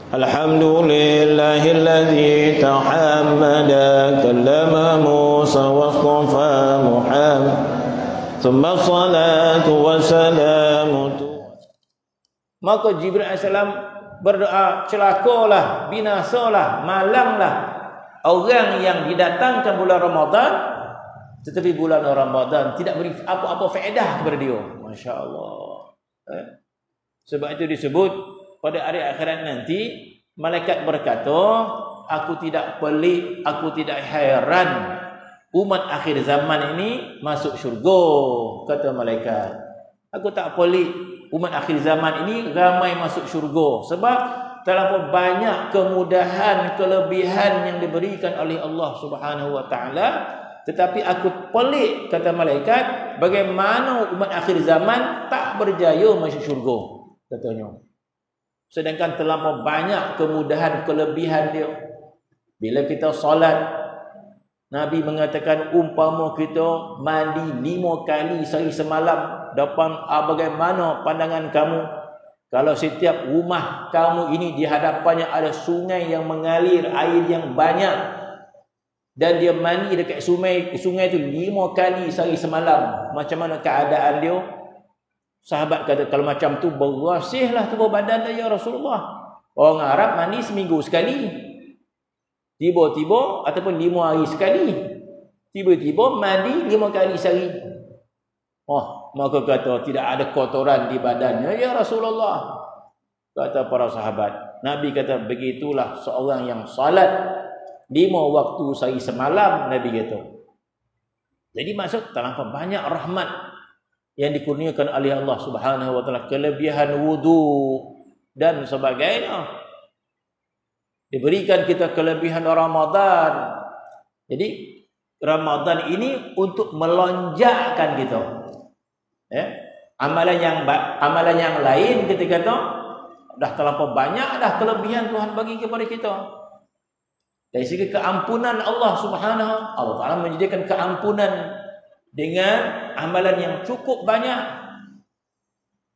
Alhamdulillahilladzi tahammada kallama Musa wastafa Muhammad. Thumma salatu wassalamu. Maka Jibril AS berdoa, celakalah, binasalah, malanglah orang yang didatangkan bulan Ramadan, tetapi bulan Ramadan tidak beri apa-apa faedah kepada dia. Masya Allah. Sebab itu disebut pada hari akhirat nanti, malaikat berkata, aku tidak pelik, aku tidak heran umat akhir zaman ini masuk syurga, kata malaikat. Aku tak pelik umat akhir zaman ini ramai masuk syurga, sebab terlalu banyak kemudahan, kelebihan yang diberikan oleh Allah Subhanahu wa taala. Tetapi aku pelik, kata malaikat, bagaimana umat akhir zaman tak berjaya masuk syurga, katanya. Sedangkan terlalu banyak kemudahan, kelebihan dia. Bila kita solat, Nabi mengatakan umpama kita mandi 5 kali sehari semalam, bagaimana pandangan kamu kalau setiap rumah kamu ini di hadapannya ada sungai yang mengalir air yang banyak, dan dia mandi dekat sungai itu 5 kali sehari semalam, macam mana keadaan dia? Sahabat kata, kalau macam tu bersihlah tubuh badan dia, ya Rasulullah. Orang Arab mandi seminggu sekali, tiba-tiba, ataupun 5 hari sekali, tiba-tiba mandi 5 kali sehari. Maka kata, tidak ada kotoran di badannya, ya Rasulullah. Kata para sahabat, Nabi kata, begitulah seorang yang salat 5 waktu sehari semalam, Nabi kata. Jadi maksud terlampau banyak rahmat yang dikurniakan oleh Allah Subhanahu wa taala, kelebihan wudu dan sebagainya. Diberikan kita kelebihan Ramadan. Jadi Ramadan ini untuk melonjakkan kita. Amalan yang lain kita kata dah terlampau banyak dah kelebihan Tuhan bagi kepada kita. Dari segi keampunan Allah Subhanahu, Allah Taala menyediakan keampunan dengan amalan yang cukup banyak.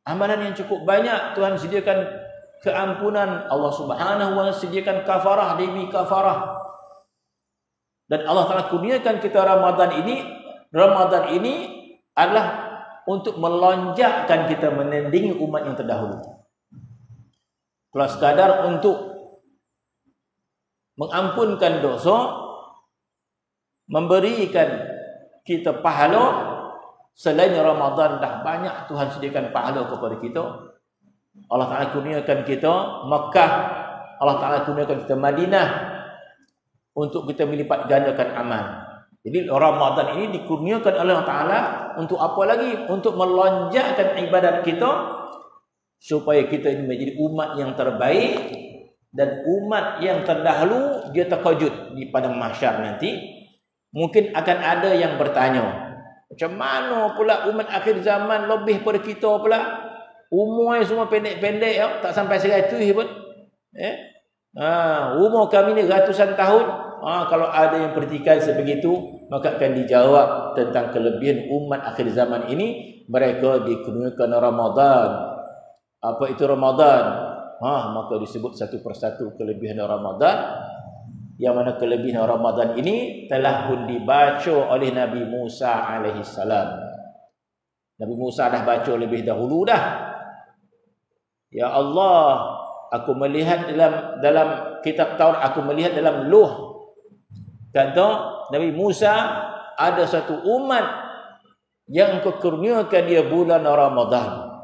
Amalan yang cukup banyak, Tuhan sediakan keampunan. Allah Subhanahu wa taala sediakan kafarah demi kafarah. Dan Allah Taala kurniakan kita Ramadan ini adalah untuk melonjakkan kita menandingi umat yang terdahulu. Kalau sekadar untuk mengampunkan dosa, memberikan kita pahala, selain Ramadan dah banyak Tuhan sediakan pahala kepada kita. Allah Ta'ala kurniakan kita Makkah, Allah Ta'ala kurniakan kita Madinah untuk kita melipat gandakan amal. Jadi Ramadan ini dikurniakan oleh Allah Ta'ala untuk apa lagi? Untuk melonjakkan ibadat kita, supaya kita ini menjadi umat yang terbaik, dan umat yang terdahulu dia terkejut di padang mahsyar nanti. Mungkin akan ada yang bertanya, macam mana pula umat akhir zaman lebih pada kita pula? Umurnya semua pendek-pendek, ya? Tak sampai 100 pun. Umur kami ni ratusan tahun. Kalau ada yang perhatikan sebegitu, maka akan dijawab tentang kelebihan umat akhir zaman ini. Mereka dikurniakan Ramadan. Apa itu Ramadan? Maka disebut satu persatu kelebihan Ramadan. Yang mana kelebihan Ramadan ini telah pun dibaca oleh Nabi Musa alaihissalam. Nabi Musa dah baca lebih dahulu dah. Ya Allah, aku melihat dalam kitab Taurat, aku melihat dalam Luh. Kata Nabi Musa, ada satu umat yang engkau kurniakan dia bulan Ramadan,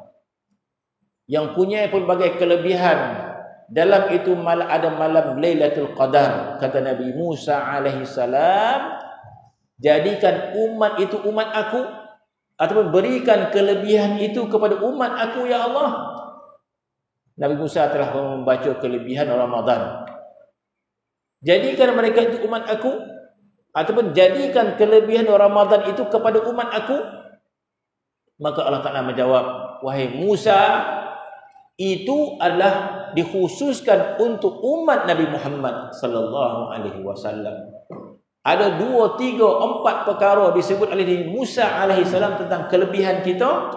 yang punya pelbagai kelebihan. Dalam itu ada malam Lailatul Qadar. Kata Nabi Musa alaihissalam, jadikan umat itu umat aku, ataupun berikan kelebihan itu kepada umat aku, ya Allah. Nabi Musa telah membaca kelebihan Ramadan. Jadikan mereka itu umat aku, ataupun jadikan kelebihan Ramadan itu kepada umat aku. Maka Allah Ta'ala menjawab, wahai Musa, itu adalah dikhususkan untuk umat Nabi Muhammad sallallahu alaihi wasallam. Ada 2, 3, 4 perkara disebut oleh Nabi Musa alaihi salam tentang kelebihan kita.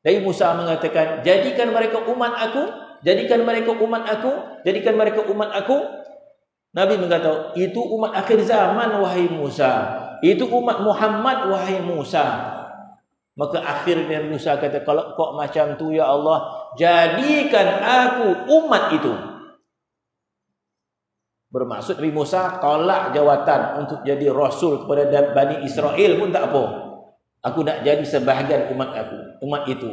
Nabi Musa mengatakan, jadikan mereka umat aku, jadikan mereka umat aku, jadikan mereka umat aku. Nabi mengatakan, itu umat akhir zaman wahai Musa. Itu umat Muhammad wahai Musa. Maka akhirnya Musa kata, kalau kok macam tu ya Allah, jadikan aku umat itu. Bermaksud Nabi Musa tolak jawatan untuk jadi rasul kepada Bani Israel pun tak apa. Aku nak jadi sebahagian umat aku, umat itu.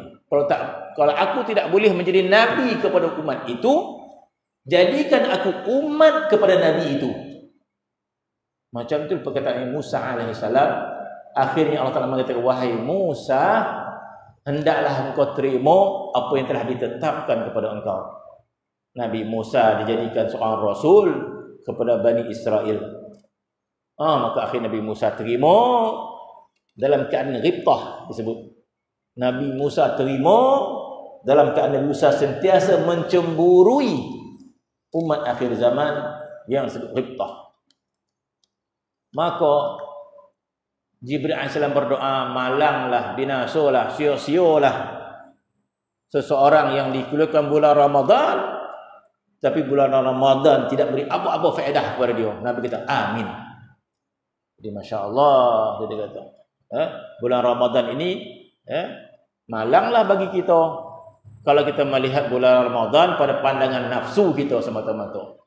Kalau aku tidak boleh menjadi nabi kepada umat itu, jadikan aku umat kepada nabi itu. Macam tu perkataan Musa alaihissalam. Akhirnya Allah Taala mengatakan, wahai Musa, hendaklah engkau terima apa yang telah ditetapkan kepada engkau. Nabi Musa dijadikan seorang rasul kepada Bani Israel. Maka akhirnya Nabi Musa terima dalam keadaan ghibtah disebut. Nabi Musa terima dalam keadaan Nabi Musa sentiasa mencemburui umat akhir zaman yang disebut ghibtah. Maka Jibril AS berdoa, malanglah, binasalah, sia-sialah seseorang yang dikeluarkan bulan Ramadan, tapi bulan Ramadan tidak beri apa-apa faedah kepada dia. Nabi kata, amin. Jadi Masya Allah, dia kata, bulan Ramadan ini malanglah bagi kita kalau kita melihat bulan Ramadan pada pandangan nafsu kita semata-mata.